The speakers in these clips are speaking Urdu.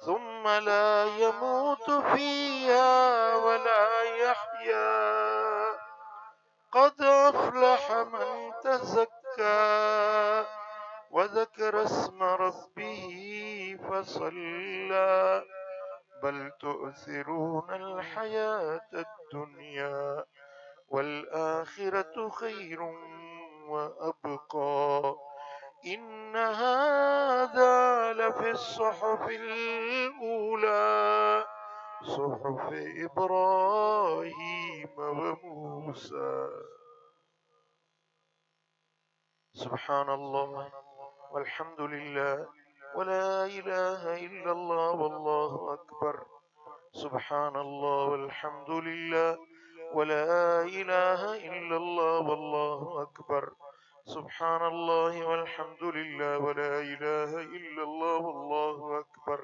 ثم لا يموت فيها ولا يحيا قد أفلح من تزكى وذكر اسم ربه فصلى بل تؤثرون الحياة الدنيا والآخرة خير وأبقى إن هذا لفي الصحف الأولى صحف إبراهيم وموسى. سبحان الله والحمد لله ولا إله إلا الله والله أكبر. سبحان الله والحمد لله ولا إله إلا الله والله أكبر. سبحان الله والحمد لله ولا إله إلا الله والله أكبر.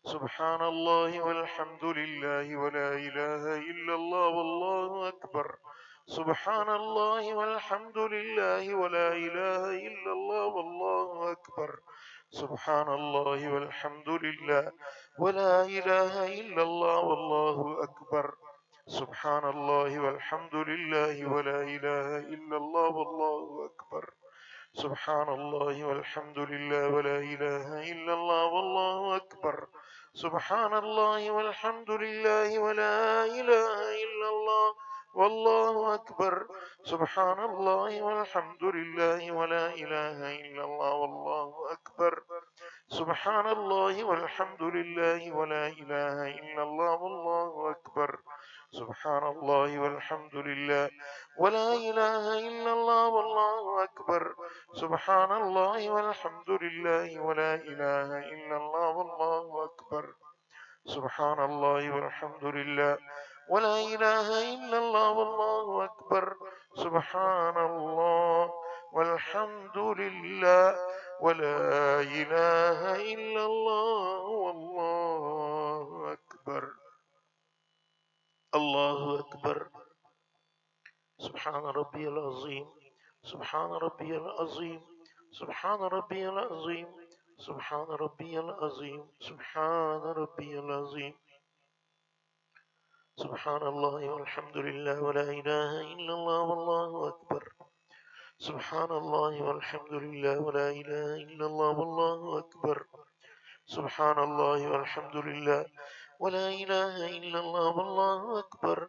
سبحان الله والحمد لله ولا إله إلا الله والله أكبر. سبحان الله والحمد لله ولا إله إلا الله والله أكبر. سبحان الله والحمد لله ولا إله إلا الله والله أكبر. سبحان الله والحمد لله ولا إله إلا الله والله أكبر. سبحان الله والحمد لله ولا إله إلا الله والله أكبر. سبحان الله والحمد لله ولا إله إلا الله والله أكبر. سبحان الله والحمد لله ولا إله إلا الله والله أكبر. سبحان الله والحمد لله ولا إله إلا الله والله أكبر. سبحان الله والحمد لله ولا إله إلا الله والله أكبر. سبحان الله والحمد لله ولا إله إلا الله والله أكبر. سبحان الله والحمد لله ولا إله إلا الله والله أكبر. سبحان الله والحمد لله ولا إله إلا الله والله أكبر. الله أكبر. سبحان ربي العظيم. سبحان ربي العظيم. سبحان ربي العظيم. سبحان ربي العظيم، سبحان ربي العظيم. سبحان الله والحمد لله ولا إله إلا الله والله أكبر. سبحان الله والحمد لله ولا إله إلا الله والله أكبر. سبحان الله والحمد لله ولا إله إلا الله والله أكبر.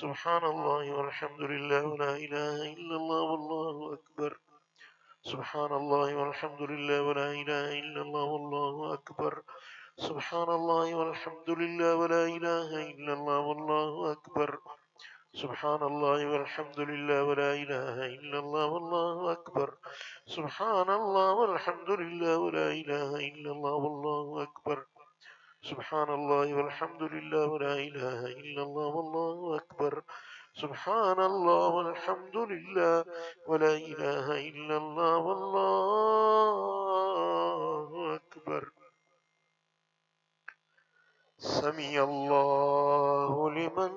سبحان الله والحمد لله ولا إله إلا الله والله أكبر. سبحان الله والحمد لله ولا إله إلا الله والله أكبر. سبحان الله والحمد لله ولا إله إلا الله والله أكبر. سبحان الله والحمد لله ولا إله إلا الله والله أكبر. سبحان الله والحمد لله ولا إله إلا الله والله أكبر. سبحان الله والحمد لله ولا إله إلا الله والله أكبر. سبحان الله والحمد لله ولا إله إلا الله والله أكبر. سمع الله لمن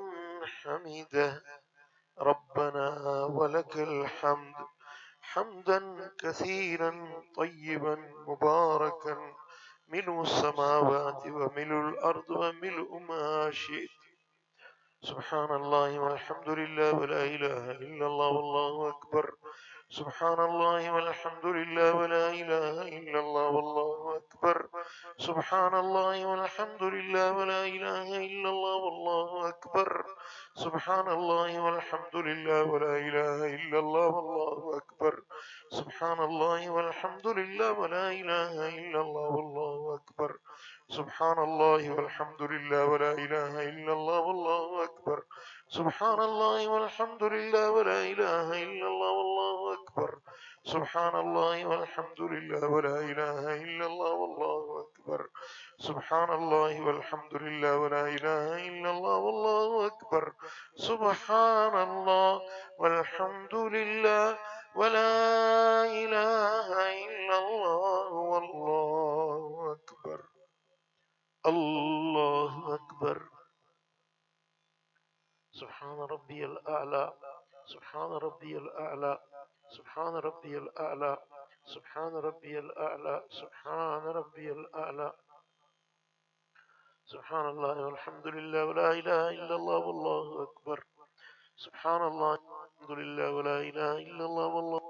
حمده. ربنا ولك الحمد حمدا كثيرا طيبا مباركا ملء السماوات وملء الأرض وملء ما شئت. سبحان الله والحمد لله ولا إله إلا الله والله أكبر. سبحان الله والحمد لله ولا إله إلا الله والله أكبر. سبحان الله والحمد لله ولا إله إلا الله والله أكبر. سبحان الله والحمد لله ولا إله إلا الله والله أكبر. سبحان الله والحمد لله ولا إله إلا الله والله أكبر. سبحان الله والحمد لله ولا إله إلا الله والله أكبر. سبحان الله والحمد لله ولا إله إلا الله والله أكبر. سبحان الله والحمد لله ولا إله إلا الله والله أكبر. سبحان الله والحمد لله ولا إله إلا الله والله أكبر. سبحان الله والحمد لله ولا إله إلا الله والله أكبر. الله أكبر. سبحان ربي الأعلى، سبحان ربي الأعلى، سبحان ربي الأعلى، سبحان ربي الأعلى، سبحان ربي الأعلى. سبحان الله والحمد لله ولا إله إلا الله والله أكبر. سبحان الله والحمد لله ولا إله إلا الله والله.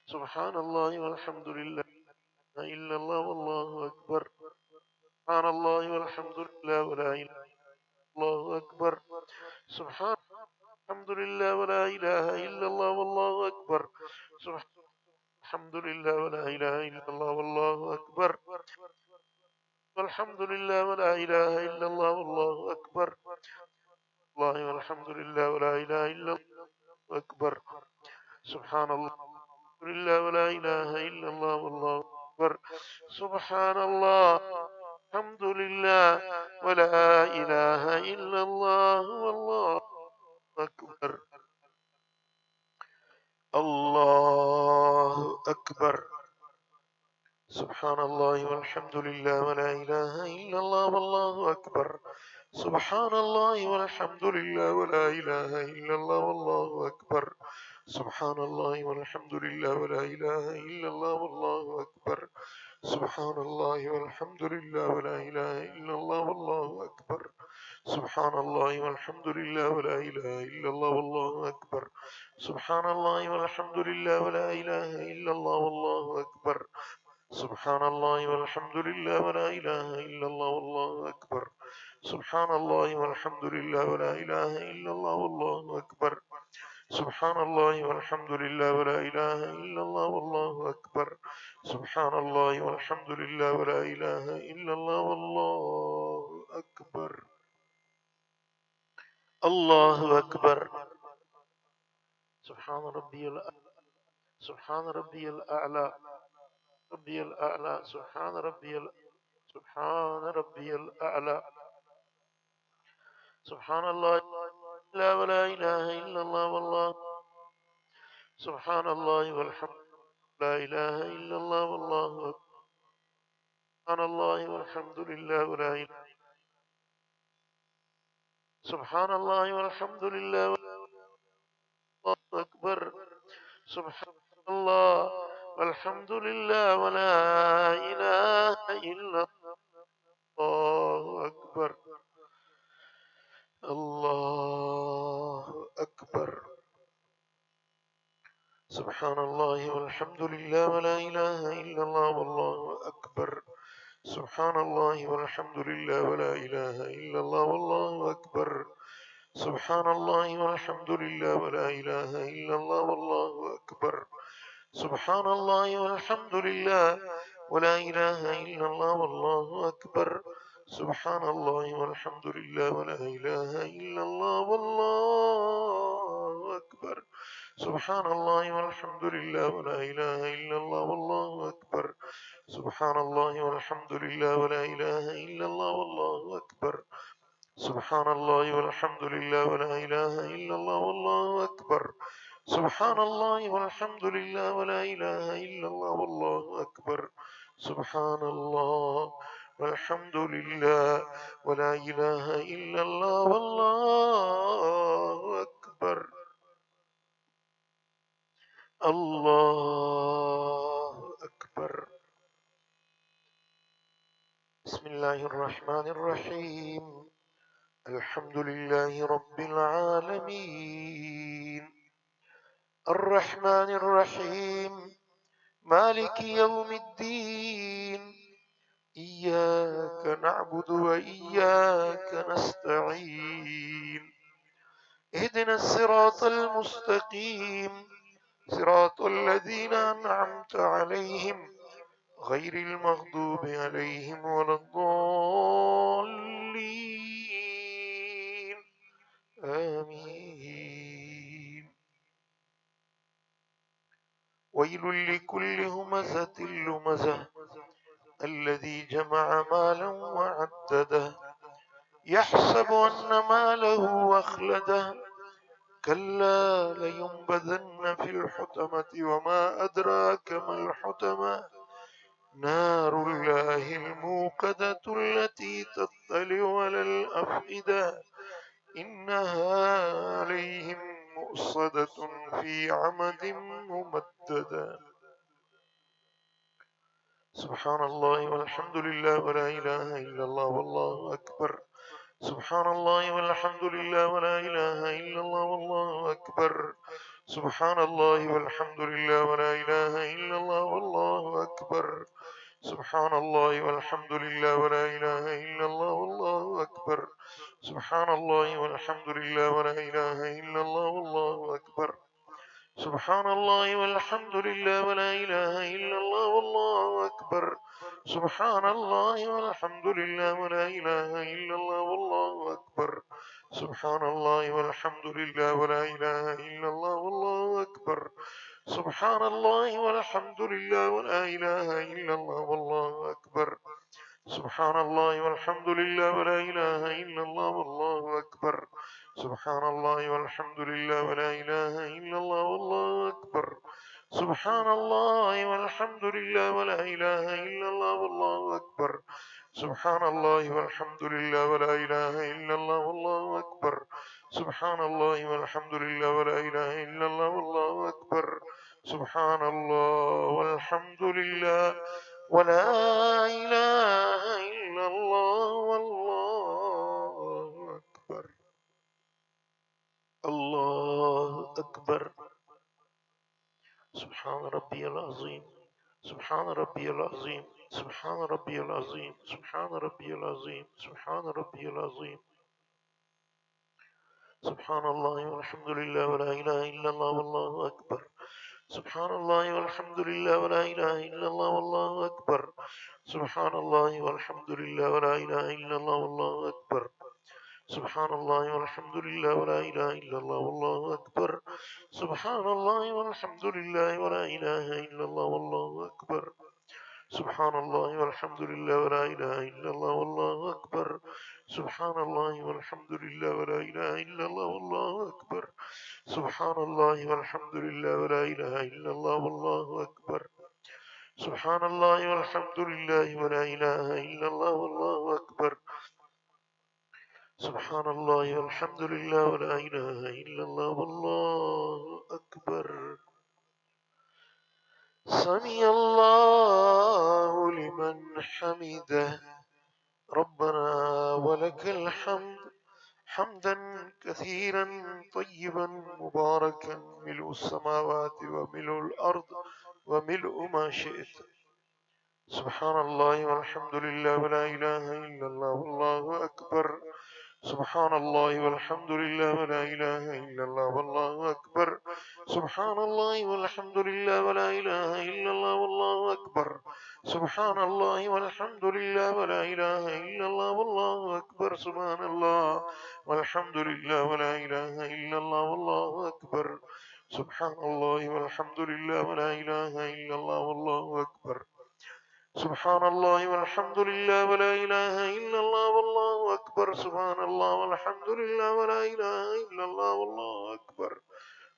سبحان الله والحمد لله إلا الله والله أكبر. سبحان الله والحمد لله ولا إله إلا الله أكبر. سبحان الحمد لله ولا إله إلا الله والله أكبر. سبحان الحمد لله ولا إله إلا الله والله أكبر. والحمد لله ولا إله إلا الله والله أكبر. الله والحمد لله ولا إله إلا الله أكبر. سبحان الله لله ولا إله إلا الله والله أكبر. سبحان الله الحمد لله ولا إله إلا الله والله أكبر. الله أكبر. سبحان الله والحمد لله ولا إله إلا الله والله أكبر. سبحان الله والحمد لله ولا إله إلا الله والله أكبر. سبحان الله والحمد لله ولا إله إلا الله والله أكبر. سبحان الله والحمد لله ولا إله إلا الله والله أكبر. سبحان الله والحمد لله ولا إله إلا الله والله أكبر. سبحان الله والحمد لله ولا إله إلا الله والله أكبر. سبحان الله والحمد لله ولا إله إلا الله والله أكبر. سبحان الله والحمد لله ولا إله إلا الله والله أكبر. سبحان الله والحمد لله ولا إله إلا الله والله أكبر. سبحان الله والحمد لله ولا إله إلا الله والله أكبر. الله أكبر. سبحان ربي الأعلى، سبحان ربي الأعلى، ربي الأعلى، سبحان ربي الأعلى، سبحان ربي الأعلى. سبحان الله لا ولا إله إلا الله والله. سبحان الله والحمد لا إله إلا الله والله أكبر. سبحان الله والحمد لله ولا إله. سبحان الله والحمد لله والله أكبر. سبحان الله والحمد لله ولا إله إلا الله أكبر. الله أكبر. سبحان الله والحمد لله ولا إله إلا الله والله أكبر. سبحان الله والحمد لله ولا إله إلا الله والله أكبر. سبحان الله والحمد لله ولا إله إلا الله والله أكبر. سبحان الله والحمد لله ولا إله إلا الله والله أكبر. سبحان الله والحمد لله ولا إله إلا الله والله أكبر. سبحان الله والحمد لله ولا إله إلا الله والله أكبر. سبحان الله والحمد لله ولا إله إلا الله والله أكبر. سبحان الله والحمد لله ولا إله إلا الله والله أكبر. سبحان الله والحمد لله ولا إله إلا الله والله أكبر. سبحان الله والحمد لله ولا إله إلا الله والله أكبر. الله أكبر. بسم الله الرحمن الرحيم. الحمد لله رب العالمين الرحمن الرحيم مالك يوم الدين إياك نعبد وإياك نستعين اهدنا الصراط المستقيم صراط الذين أنعمت عليهم غير المغضوب عليهم ولا الضالين آمين. ويل لكل همزة لمزة الذي جمع مالا وعدده يحسب أن ماله أخلده كلا لينبذن في الحطمة وما أدراك ما الحطمة نار الله الموقدة التي تطلع على الأفئدة إنها عليهم مؤصدة في عمد ممددة. سبحان الله والحمد لله ولا إله إلا الله والله أكبر. سبحان الله والحمد لله ولا إله إلا الله والله أكبر. سبحان الله والحمد لله ولا إله إلا الله والله أكبر. سبحان الله والحمد لله ولا إله إلا الله والله أكبر. سبحان الله والحمد لله ولا إله إلا الله والله أكبر. سبحان الله والحمد لله ولا إله إلا الله والله أكبر. سبحان الله والحمد لله ولا إله إلا الله والله أكبر. سبحان الله والحمد لله ولا إله إلا الله والله أكبر. سبحان الله والحمد لله ولا إله إلا الله والله أكبر. سبحان الله والحمد لله ولا إله إلا الله والله أكبر. سبحان الله والحمد لله ولا إله إلا الله والله أكبر. سبحان الله والحمد لله ولا إله إلا الله والله أكبر. سبحان الله والحمد لله ولا إله إلا الله والله أكبر. سبحان الله والحمد لله ولا إله إلا الله والله أكبر. سبحان الله والحمد لله ولا إله إلا الله والله أكبر. الله أكبر. سبحان ربي العظيم. سبحان ربي العظيم. سبحان ربي العظيم. سبحان ربي العظيم. سبحان ربي العظيم. سبحان الله والحمد لله ولا إله إلا الله والله أكبر. سبحان الله والحمد لله ولا إله إلا الله والله أكبر. سبحان الله والحمد لله ولا إله إلا الله والله أكبر. سبحان الله والحمد لله ولا إله إلا الله والله أكبر. سبحان الله والحمد لله ولا إله إلا الله والله أكبر. سبحان الله والحمد لله ولا إله إلا الله والله أكبر. سبحان الله والحمد لله ولا إله إلا الله والله أكبر. سبحان الله والحمد لله ولا إله إلا الله والله أكبر. سبحان الله والحمد لله ولا إله إلا الله والله أكبر. سبحان الله والحمد لله ولا إله إلا الله والله أكبر. سمع الله لمن حمده ربنا ولك الحمد حمدا كثيرا طيبا مباركا ملء السماوات وملء الأرض وملء ما شئت. سبحان الله والحمد لله ولا إله إلا الله والله أكبر. سبحان الله والحمد لله ولا إله إلا الله والله أكبر. سبحان الله والحمد لله ولا إله إلا الله والله أكبر. سبحان الله والحمد لله ولا إله إلا الله والله أكبر. سبحان الله والحمد لله ولا إله إلا الله والله أكبر. سبحان الله والحمد لله ولا إله إلا الله والله أكبر. سبحان الله والحمد لله ولا إله إلا الله والله أكبر. سبحان الله والحمد لله ولا إله إلا الله والله أكبر.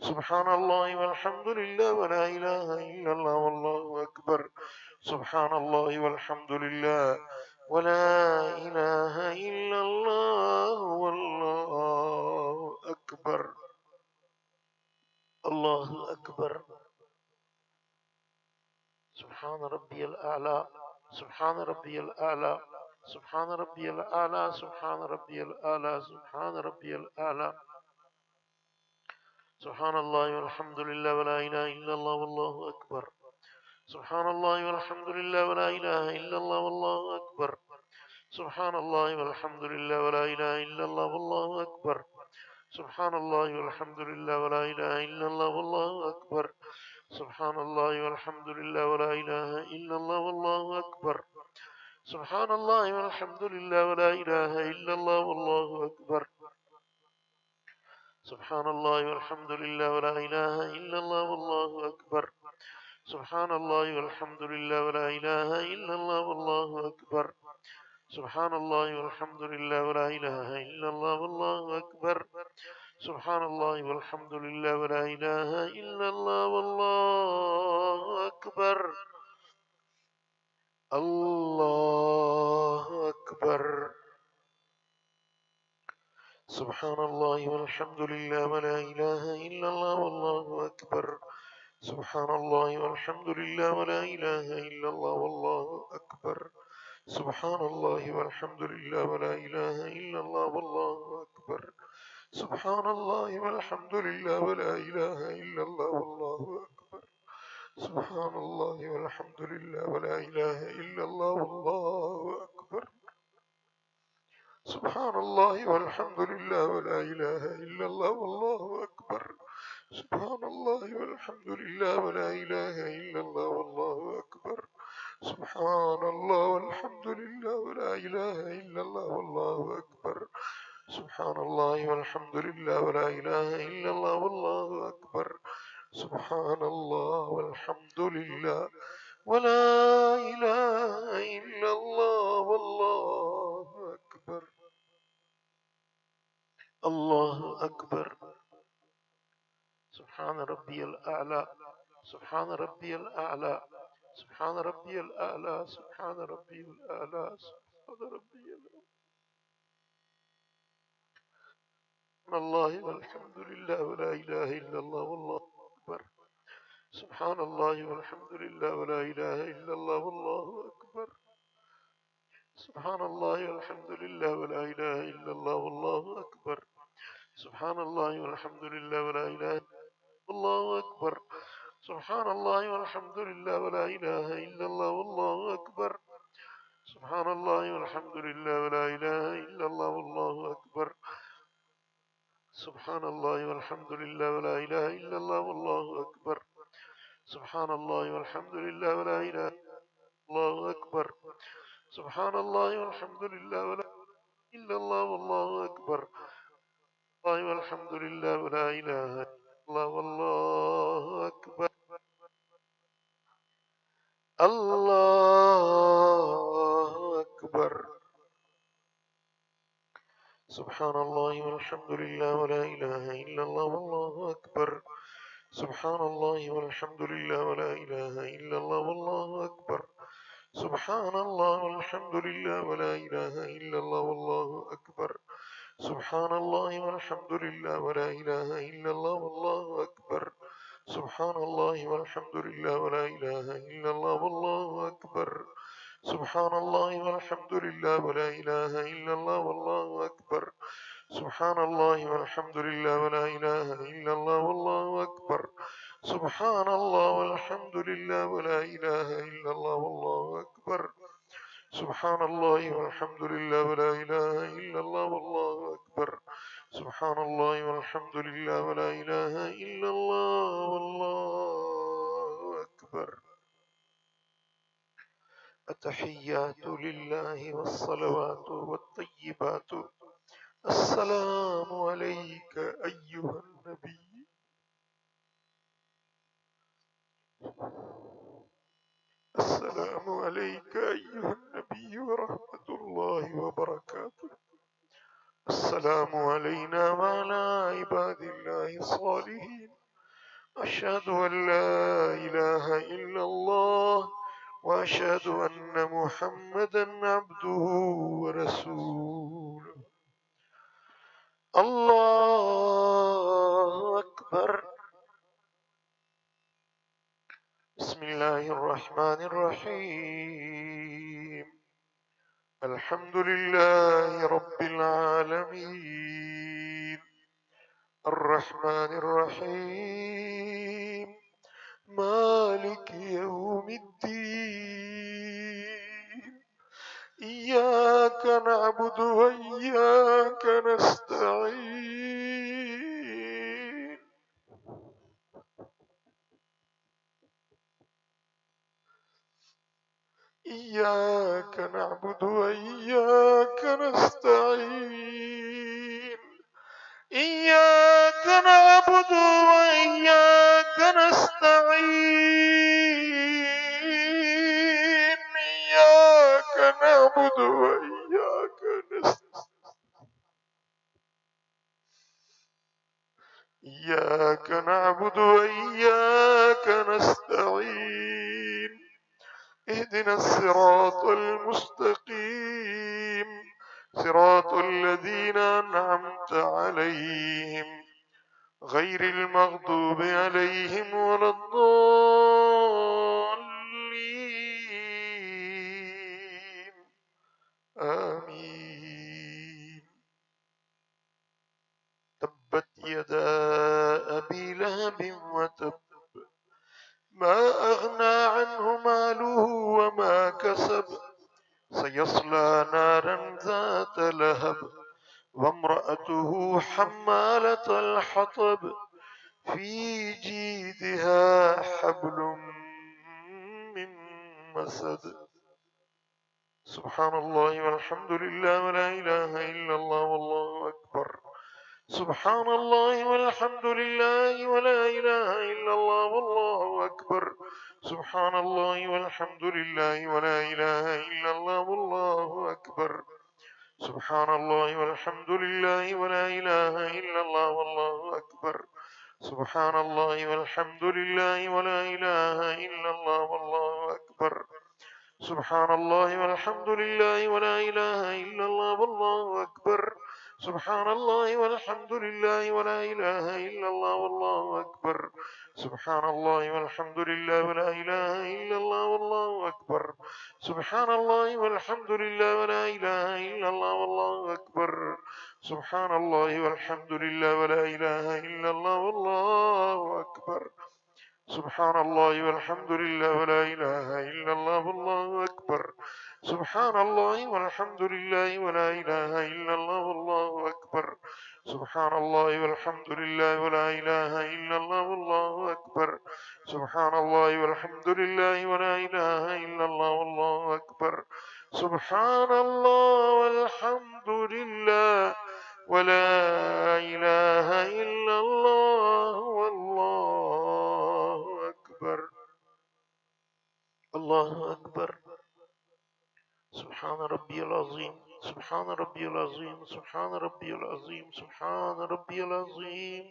سبحان الله والحمد لله ولا إله إلا الله والله أكبر. سبحان الله والحمد لله ولا إله إلا الله والله أكبر. الله أكبر. سبحان ربي الأعلى. سبحان ربي الأعلى. سبحان ربي الأعلى. سبحان ربي الأعلى. سبحان ربي الأعلى. سبحان الله والحمد لله ولا إله إلا الله والله أكبر. سبحان الله والحمد لله ولا إله إلا الله والله أكبر. سبحان الله والحمد لله ولا إله إلا الله والله أكبر. سبحان الله والحمد لله ولا إله إلا الله والله أكبر. سبحان الله والحمد لله ولا إله إلا الله والله أكبر. سبحان الله والحمد لله ولا إله إلا الله والله أكبر. سبحان الله والحمد لله ولا إله إلا الله والله أكبر. سبحان الله والحمد لله ولا إله إلا الله والله أكبر. سبحان الله والحمد لله ولا إله إلا الله والله أكبر. سبحان الله والحمد لله ولا إله إلا الله والله أكبر. الله أكبر. سبحان الله والحمد لله ولا إله إلا الله والله أكبر. سبحان الله والحمد لله ولا إله إلا الله والله أكبر. سبحان الله والحمد لله ولا إله إلا الله والله أكبر. سبحان الله والحمد لله ولا إله إلا الله والله أكبر. سبحان الله والحمد لله ولا إله إلا الله والله أكبر. سبحان الله والحمد لله ولا إله إلا الله والله أكبر. سبحان الله والحمد لله ولا إله إلا الله والله أكبر. سبحان الله والحمد لله ولا إله إلا الله والله أكبر. سبحان الله والحمد لله ولا إله إلا الله والله أكبر. سبحان الله والحمد لله ولا إله إلا الله والله أكبر. الله أكبر. سبحان ربي الأعلى. سبحان ربي الأعلى. سبحان ربي الأعلى. سبحان ربي الأعلى. سبحان ربي الأعلى. الله والحمد لله ولا إله إلا الله والله أكبر. سبحان الله والحمد لله ولا إله إلا الله والله أكبر. سبحان الله والحمد لله ولا إله إلا الله والله أكبر. سبحان الله والحمد لله ولا إله إلا الله أكبر. سبحان الله والحمد لله ولا إله إلا الله والله أكبر. سبحان الله والحمد لله ولا إله إلا الله والله أكبر. سبحان الله والحمد لله ولا إله إلا الله والله أكبر. سبحان الله والحمد لله ولا إله إلا الله أكبر. سبحان الله والحمد لله ولا إله إلا الله والله أكبر. الله والحمد لله ولا إله إلا الله والله أكبر. الله أكبر. سبحان الله والحمد لله ولا إله إلا الله والله أكبر. سبحان الله والحمد لله ولا إله إلا الله والله أكبر. سبحان الله والحمد لله ولا إله إلا الله والله أكبر. سبحان الله والحمد لله ولا إله إلا الله والله أكبر. سبحان الله والحمد لله ولا إله إلا الله والله أكبر. سبحان الله والحمد لله ولا إله إلا الله والله أكبر. سبحان الله والحمد لله ولا إله إلا الله والله أكبر. سبحان الله والحمد لله ولا إله إلا الله والله أكبر. سبحان الله والحمد لله ولا إله إلا الله والله أكبر. سبحان الله والحمد لله ولا إله إلا الله والله أكبر. التحيات لله والصلوات والطيبات. السلام عليك أيها النبي. السلام عليك أيها النبي ورحمة الله وبركاته. السلام علينا وعلى عباد الله الصالحين. أشهد أن لا إله إلا الله وأشهد أن محمدا عبده ورسوله. الله أكبر. بسم الله الرحمن الرحيم. الحمد لله رب العالمين الرحمن الرحيم مالك يوم الدين. إياك نعبد وإياك نستعين. إياك نعبد وإياك نستعين. إياك نعبد وإياك نستعين. إياك نعبد وإياك نستعين. إياك نعبد وإياك نستعين. اهدنا الصراط المستقيم صراط الذين أنعمت عليهم غير المغضوب عليهم ولا الضالين. آمين. تبت يدا أبي لهب وتب ما أغنى عنه ماله وما كسب سيصلى نارا ذات لهب وامرأته حمالة الحطب في جيدها حبل من مسد. سبحان الله والحمد لله ولا إله إلا الله والله أكبر. سبحان الله والحمد لله ولا إله إلا الله والله أكبر. سبحان الله والحمد لله ولا إله إلا الله والله أكبر. سبحان الله والحمد لله ولا إله إلا الله والله أكبر. سبحان الله والحمد لله ولا إله إلا الله والله أكبر. سبحان الله والحمد لله ولا إله إلا الله والله أكبر. سبحان الله والحمد لله ولا إله إلا الله والله أكبر. سبحان الله والحمد لله ولا إله إلا الله والله أكبر. سبحان الله والحمد لله ولا إله إلا الله والله أكبر. سبحان الله والحمد لله ولا إله إلا الله والله أكبر. سبحان الله والحمد لله ولا إله إلا الله والله أكبر. سبحان الله والحمد لله ولا إله إلا الله والله أكبر. سبحان الله والحمد لله ولا إله إلا الله والله أكبر. سبحان الله والحمد لله ولا إله إلا الله والله أكبر. سبحان الله والحمد لله ولا إله إلا الله والله أكبر. الله أكبر. سبحان ربي العظيم. سبحان ربي العظيم. سبحان ربي العظيم. سبحان ربي العظيم.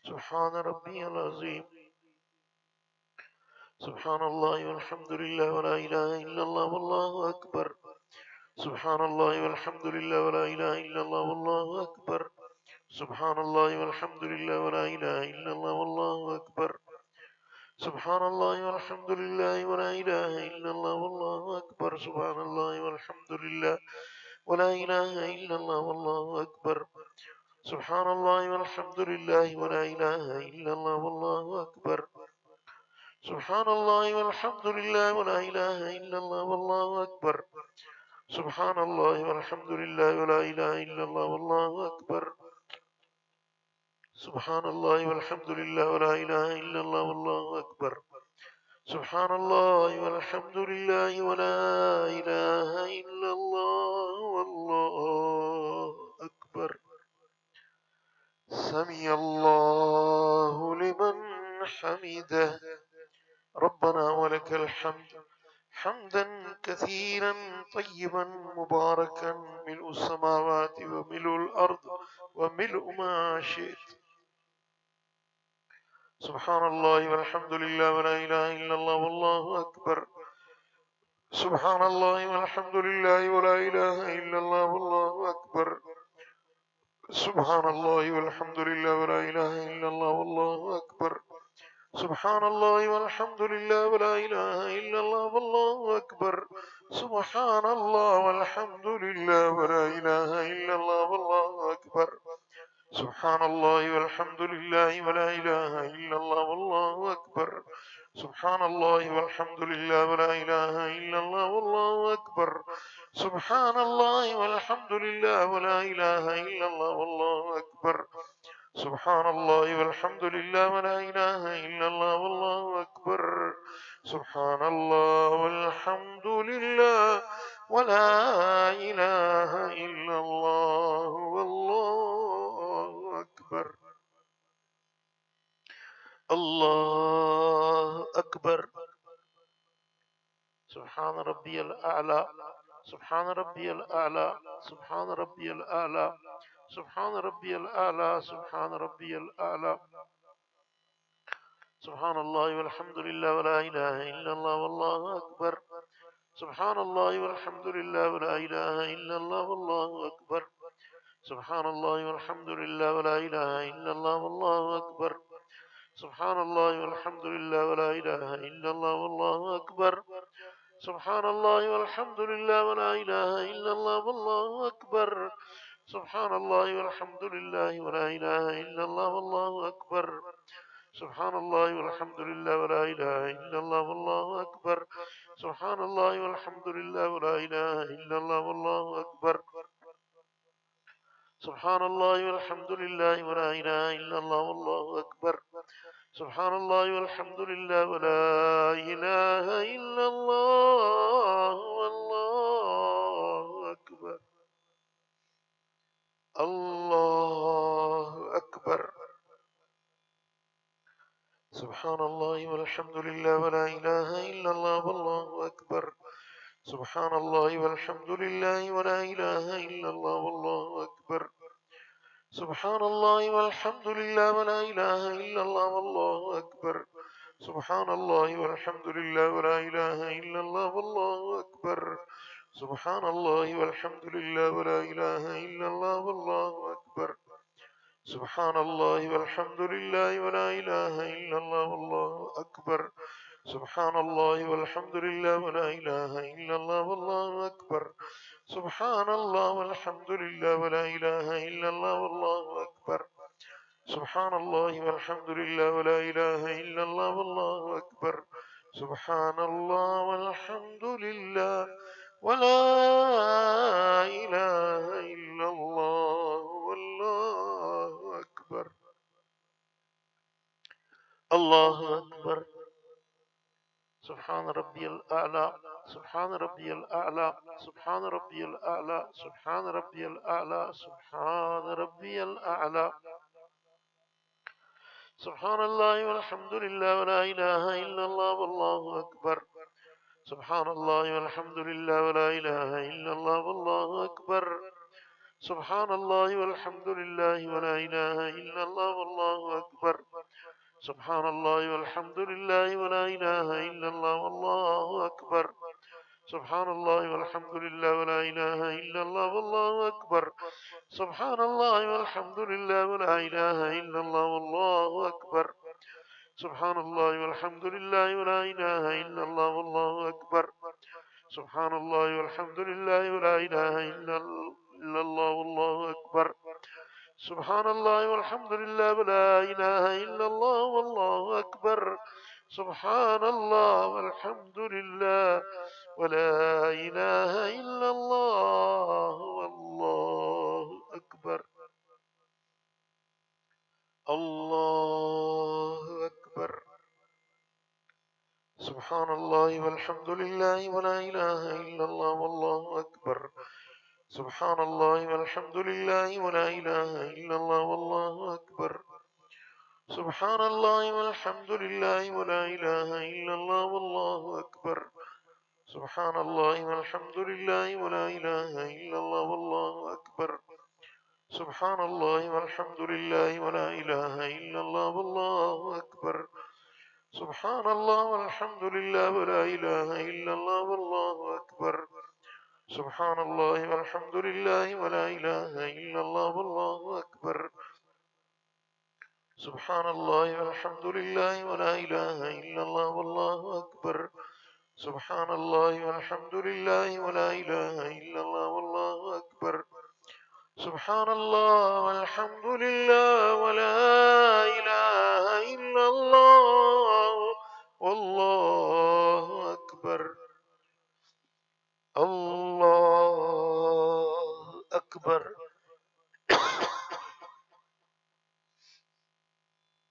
سبحان ربي العظيم. سبحان الله والحمد لله ولا إله إلا الله والله أكبر. سبحان الله والحمد لله ولا إله إلا الله والله أكبر. سبحان الله والحمد لله ولا إله إلا الله والله أكبر. سبحان الله والحمد لله ولا إله إلا الله والله أكبر سبحان الله والحمد لله ولا إله إلا الله والله أكبر سبحان الله والحمد لله ولا إله إلا الله والله أكبر سبحان الله والحمد لله ولا إله إلا الله والله أكبر سبحان الله والحمد لله ولا إله إلا الله والله أكبر سبحان الله والحمد لله ولا إله إلا الله والله أكبر سبحان الله والحمد لله ولا إله إلا الله والله أكبر سمع الله لمن حمده ربنا ولك الحمد حمدا كثيرا طيبا مباركا ملء السماوات وملء الأرض وملء ما شئت سبحان الله والحمد لله ولا إله إلا الله والله أكبر سبحان الله والحمد لله ولا إله إلا الله والله أكبر سبحان الله والحمد لله ولا إله إلا الله والله أكبر سبحان الله والحمد لله ولا إله إلا الله والله أكبر سبحان الله والحمد لله ولا إله إلا الله والله أكبر سبحان الله والحمد لله ولا إله إلا الله والله أكبر سبحان الله والحمد لله ولا إله إلا الله والله أكبر سبحان الله والحمد لله ولا إله إلا الله والله أكبر سبحان الله والحمد لله ولا إله إلا الله والله أكبر سبحان الله والحمد لله ولا إله إلا الله والله أكبر الله أكبر سبحان ربي الأعلى سبحان ربي الأعلى سبحان ربي الأعلى سبحان ربي الأعلى سبحان ربي الأعلى سبحان الله والحمد لله ولا إله إلا الله والله أكبر سبحان الله والحمد لله ولا إله إلا الله والله أكبر سبحان الله والحمد لله ولا إله إلا الله والله أكبر سبحان الله والحمد لله ولا إله إلا الله والله أكبر سبحان الله والحمد لله ولا إله إلا الله والله أكبر سبحان الله والحمد لله ولا إله إلا الله والله أكبر سبحان الله والحمد لله ولا إله إلا الله والله أكبر سبحان الله والحمد لله ولا إله إلا الله والله أكبر سبحان الله والحمد لله ولا إله إلا الله والله أكبر سبحان الله والحمد لله ولا إله إلا الله والله أكبر الله أكبر سبحان الله والحمد لله ولا إله إلا الله والله أكبر سبحان الله والحمد لله ولا إله إلا الله والله أكبر سبحان الله والحمد لله ولا إله إلا الله والله أكبر سبحان الله والحمد لله ولا إله إلا الله والله أكبر سبحان الله والحمد لله ولا إله إلا الله والله أكبر سبحان الله والحمد لله ولا إله إلا الله والله أكبر سبحان الله والحمد لله ولا إله إلا الله والله أكبر سبحان الله والحمد لله ولا إله إلا الله والله أكبر سبحان الله والحمد لله ولا إله إلا الله والله أكبر سبحان الله والحمد لله ولا إله إلا الله والله أكبر الله أكبر سبحان ربي الأعلى سبحان ربي الأعلى سبحان ربي الأعلى سبحان ربي الأعلى سبحان ربي الأعلى سبحان الله والحمد لله ولا إله إلا الله والله أكبر سبحان الله والحمد لله ولا إله إلا الله والله أكبر سبحان الله والحمد لله ولا إله إلا الله والله أكبر سبحان الله والحمد لله ولا إله إلا الله والله أكبر سبحان الله والحمد لله ولا إله إلا الله والله أكبر سبحان الله والحمد لله ولا إله إلا الله والله أكبر سبحان الله والحمد لله ولا إله إلا الله والله أكبر. سبحان الله والحمد لله ولا إله إلا الله والله أكبر. سبحان الله والحمد لله ولا إله إلا الله والله أكبر. سبحان الله والحمد لله ولا إله إلا الله والله أكبر. الله أكبر. سبحان الله والحمد لله ولا إله إلا الله والله أكبر. سبحان الله والحمد لله ولا إله إلا الله والله أكبر. سبحان الله والحمد لله ولا إله إلا الله والله أكبر. سبحان الله والحمد لله ولا إله إلا الله والله أكبر. سبحان الله والحمد لله ولا إله إلا الله والله أكبر. سبحان الله والحمد لله ولا إله إلا الله والله أكبر. سبحان الله والحمد لله ولا إله إلا الله والله أكبر. سبحان الله والحمد لله ولا إله إلا الله والله أكبر. سبحان الله والحمد لله ولا إله إلا الله والله أكبر. سبحان الله والحمد لله ولا إله إلا الله والله أكبر. الله أكبر.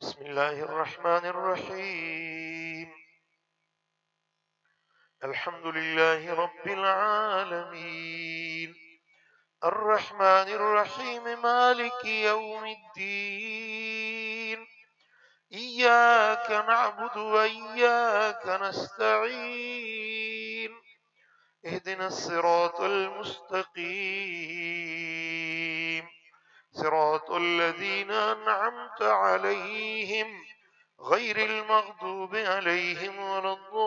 بسم الله الرحمن الرحيم. الحمد لله رب العالمين الرحمن الرحيم مالك يوم الدين. إياك نعبد وإياك نستعين. اهدنا الصراط المستقيم صراط الذين أنعمت عليهم غير المغضوب عليهم ولا الضالين.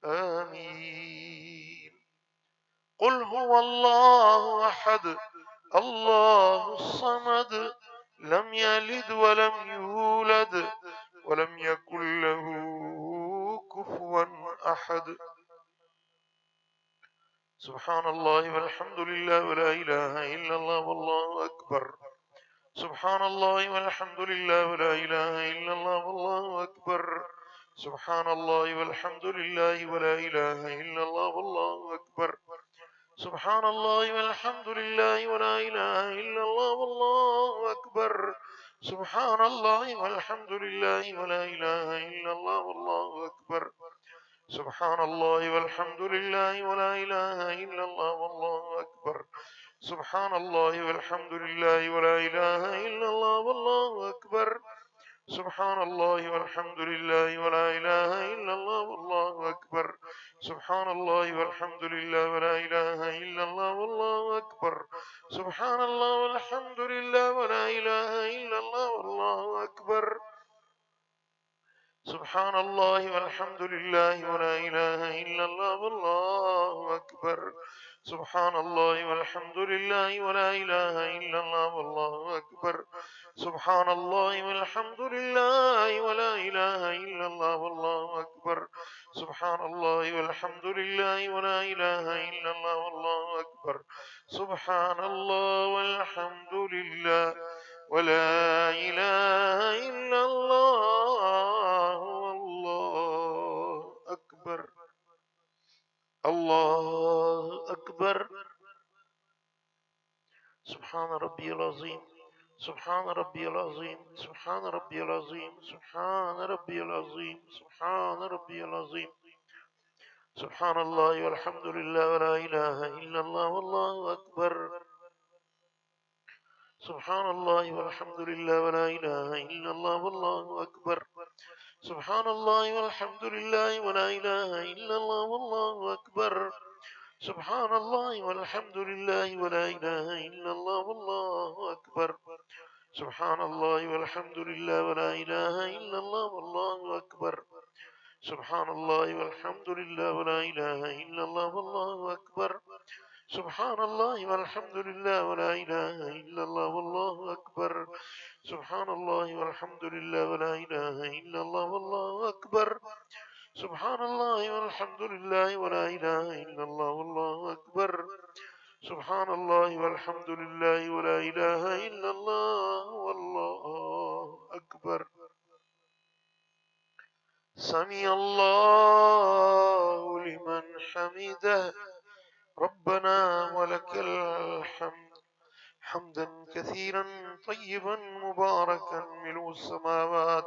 آمين. قل هو الله أحد الله الصمد لم يلد ولم يولد ولم يكن له كفوا أحد. سبحان الله والحمد لله ولا إله إلا الله والله أكبر. سبحان الله والحمد لله ولا إله إلا الله والله أكبر. سبحان الله والحمد لله ولا إله إلا الله والله أكبر. سبحان الله والحمد لله ولا إله إلا الله والله أكبر. سبحان الله والحمد لله ولا إله إلا الله والله أكبر. سبحان الله والحمد لله ولا إله إلا الله والله أكبر. سبحان الله والحمد لله ولا إله إلا الله والله أكبر. سبحان الله والحمد لله ولا إله إلا الله والله أكبر. سبحان الله والحمد لله ولا إله إلا الله والله أكبر. سبحان الله والحمد لله ولا إله إلا الله والله أكبر. سبحان الله والحمد لله ولا إله إلا الله والله أكبر. سبحان الله والحمد لله ولا إله إلا الله والله أكبر. سبحان الله والحمد لله ولا إله إلا الله والله أكبر. سبحان الله والحمد لله ولا إله إلا الله والله أكبر. سبحان الله والحمد لله ولا إله إلا الله والله أكبر. الله أكبر. سبحان ربي العظيم. سبحان ربي العظيم. سبحان ربي العظيم. سبحان ربي العظيم. سبحان ربي العظيم. سبحان الله والحمد لله ولا إله إلا الله والله أكبر. سبحان الله والحمد لله ولا إله إلا الله والله أكبر. سبحان الله والحمد لله ولا إله إلا الله والله أكبر. سبحان الله والحمد لله ولا إله إلا الله والله أكبر. سبحان الله والحمد لله ولا إله إلا الله والله أكبر. سبحان الله والحمد لله ولا إله إلا الله والله أكبر. سبحان الله والحمد لله ولا إله إلا الله والله أكبر. سبحان الله والحمد لله ولا إله إلا الله والله أكبر. سبحان الله والحمد لله ولا إله إلا الله والله أكبر. سبحان الله والحمد لله ولا إله إلا الله والله أكبر. سمع الله لمن حمده ربنا ولك الحمد حمدا كثيرا طيبا مباركا ملء السماوات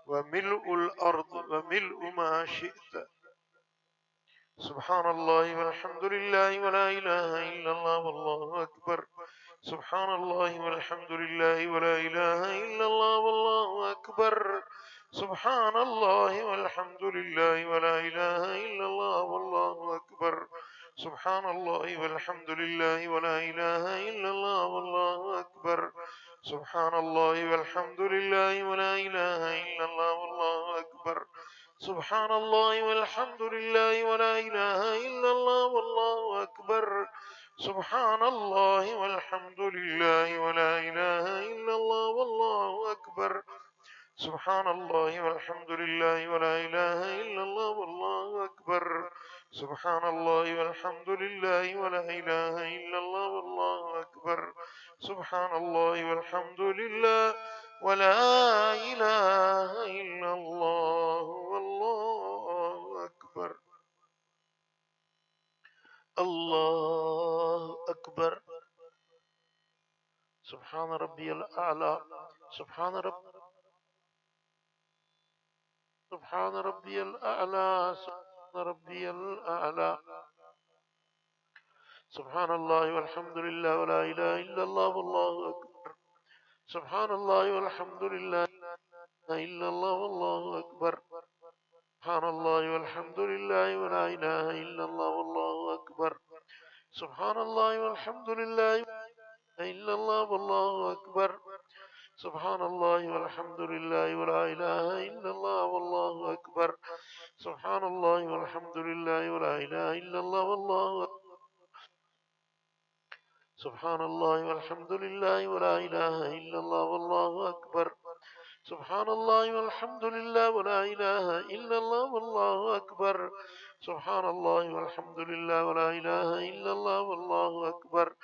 وملء الأرض وملء ما شئت. سبحان الله والحمد لله ولا إله إلا الله والله أكبر. سبحان الله والحمد لله ولا إله إلا الله والله أكبر. سبحان الله والحمد لله ولا إله إلا الله والله أكبر. سبحان الله والحمد لله ولا إله إلا الله والله أكبر. سبحان الله والحمد لله ولا إله إلا الله والله أكبر. سبحان الله والحمد لله ولا إله إلا الله والله أكبر. سبحان الله والحمد لله ولا إله إلا الله والله أكبر. سبحان الله والحمد لله ولا إله إلا الله والله أكبر. سبحان الله والحمد لله ولا إله إلا الله والله أكبر. سبحان الله والحمد لله ولا إله إلا الله والله أكبر. الله أكبر. سبحان ربي الأعلى. سبحان ربي الأعلى. سبحان ربي الأعلى. سبحان الله والحمد لله ولا إله إلا الله والله أكبر. سبحان الله والحمد لله إلا الله والله أكبر. سبحان الله والحمد لله ولا إله إلا الله والله أكبر. سبحان الله والحمد لله إلا الله والله أكبر. سبحان الله والحمد لله ولا إله إلا الله والله أكبر. سبحان الله والحمد لله ولا إله إلا الله والله أكبر. سبحان الله والحمد لله ولا إله إلا الله والله أكبر. سبحان الله والحمد لله ولا إله إلا الله والله أكبر. سبحان الله والحمد لله ولا إله إلا الله والله أكبر.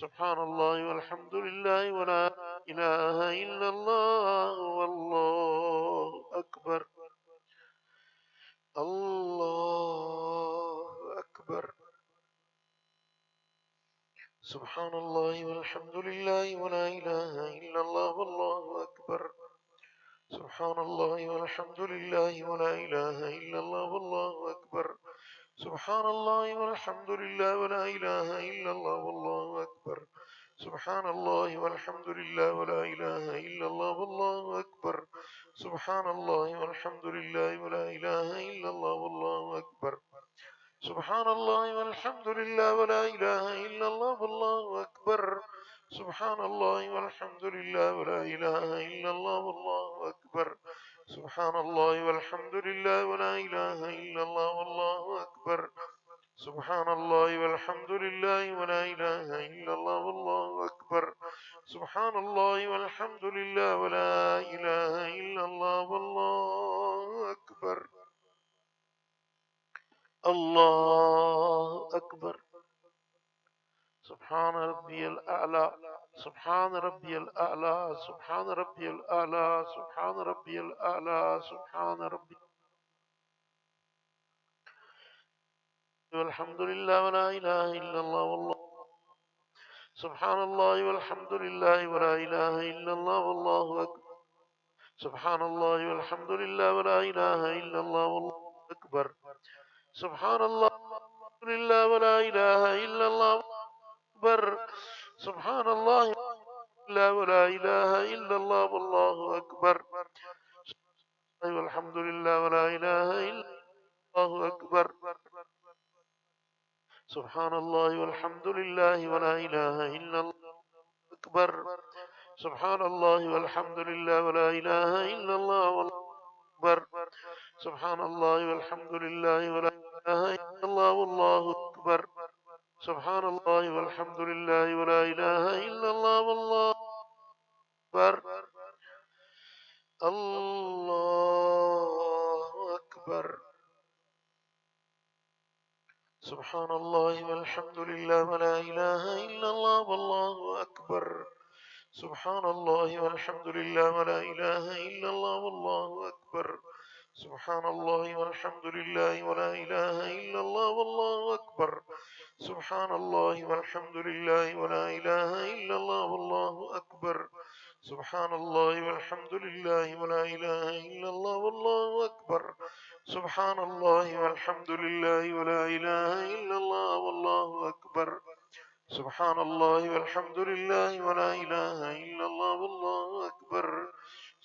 سبحان الله والحمد لله ولا إله إلا الله والله أكبر. الله أكبر. سبحان الله والحمد لله ولا إله إلا الله والله أكبر. سبحان الله والحمد لله ولا إله إلا الله والله أكبر. سبحان الله والحمد لله ولا إله إلا الله والله أكبر. سبحان الله والحمد لله ولا إله إلا الله والله أكبر. سبحان الله والحمد لله ولا إله إلا الله والله أكبر. سبحان الله والحمد لله ولا إله إلا الله والله أكبر. سبحان الله والحمد لله ولا إله إلا الله والله أكبر. سبحان الله والحمد لله ولا إله إلا الله والله أكبر. سبحان الله والحمد لله ولا إله إلا الله والله أكبر. سبحان الله والحمد لله ولا إله إلا الله والله أكبر. الله أكبر. سبحان ربي الأعلى. سبحان ربي الأعلى. سبحان ربي الأعلى. سبحان ربي الأعلى. سبحان ربي والحمد لله ولا إله إلا الله والله. سبحان الله والحمد لله ولا إله إلا الله والله أكبر. سبحان الله والحمد لله ولا إله إلا الله والله أكبر. سبحان الله والحمد لله ولا إله إلا الله أكبر. سبحان الله لا ولا إله إلا الله والله أكبر. والحمد لله ولا إله إلا الله أكبر. سبحان الله والحمد لله ولا إله إلا الله أكبر. سبحان الله والحمد لله ولا إله إلا الله والله أكبر. سبحان الله والحمد لله ولا إله إلا الله والله أكبر. سبحان الله والحمد لله ولا إله إلا الله والله أكبر. الله أكبر. سبحان الله والحمد لله ولا إله إلا الله والله أكبر. سبحان الله والحمد لله ولا إله إلا الله والله أكبر. سبحان الله والحمد لله ولا إله إلا الله والله أكبر. سبحان الله والحمد لله ولا إله إلا الله والله أكبر. سبحان الله والحمد لله ولا إله إلا الله والله أكبر. سبحان الله والحمد لله ولا إله إلا الله والله أكبر. سبحان الله والحمد لله ولا إله إلا الله والله أكبر.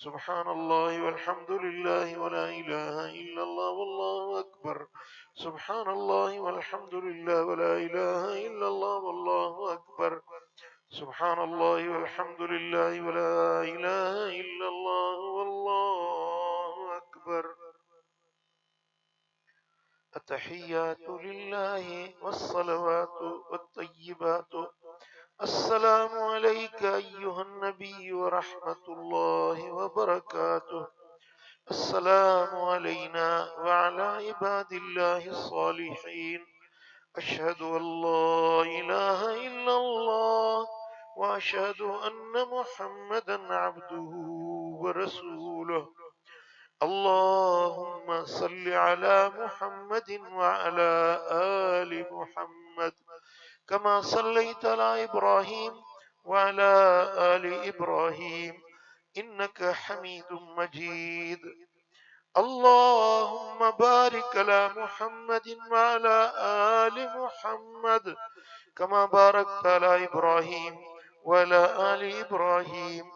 سبحان الله والحمد لله ولا إله إلا الله والله أكبر. سبحان الله والحمد لله ولا إله إلا الله والله أكبر. سبحان الله والحمد لله ولا إله إلا الله والله أكبر. التحيات لله والصلوات والطيبات. السلام عليك أيها النبي ورحمة الله وبركاته. السلام علينا وعلى عباد الله الصالحين. أشهد أن لا إله إلا الله وأشهد أن محمدا عبده ورسوله. اللهم صل على محمد وعلى آل محمد كما صليت على إبراهيم وعلى آل إبراهيم إنك حميد مجيد. اللهم بارك على محمد وعلى آل محمد كما باركت على إبراهيم وعلى آل إبراهيم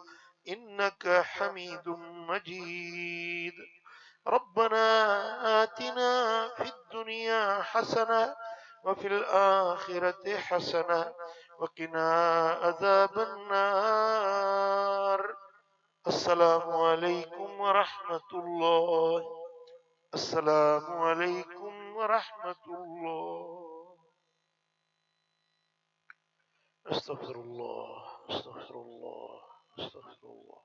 إنك حميد مجيد. ربنا آتنا في الدنيا حسنة وفي الآخرة حسنة وقنا عذاب النار. السلام عليكم ورحمة الله. السلام عليكم ورحمة الله. أستغفر الله أستغفر الله أستغفر الله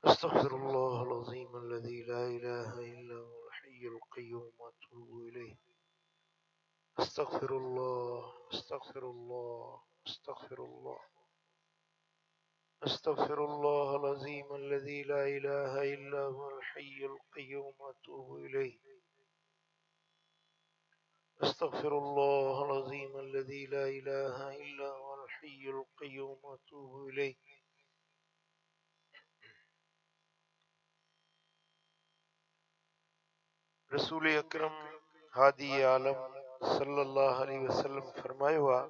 أستغفر الله العظيم الذي لا إله إلا هو الحي القيوم وأتوب إليه. أستغفر الله أستغفر الله أستغفر الله أستغفر الله العظيم الذي لا إله إلا هو الحي القيوم وأتوب إليه. أستغفر الله العظيم الذي لا إله إلا هو الحي القيوم وأتوب إليه. رسول اکرم ہادی عالم صلی اللہ علیہ وسلم فرمایا ہوا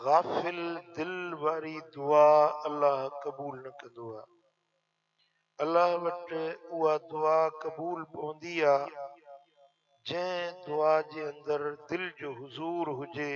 غافل دل واری دعا اللہ قبول نہ کندو ہے. اللہ وٹ اوا دعا قبول پوندی ہے جن دعا جے اندر دل جو حضور ہوجے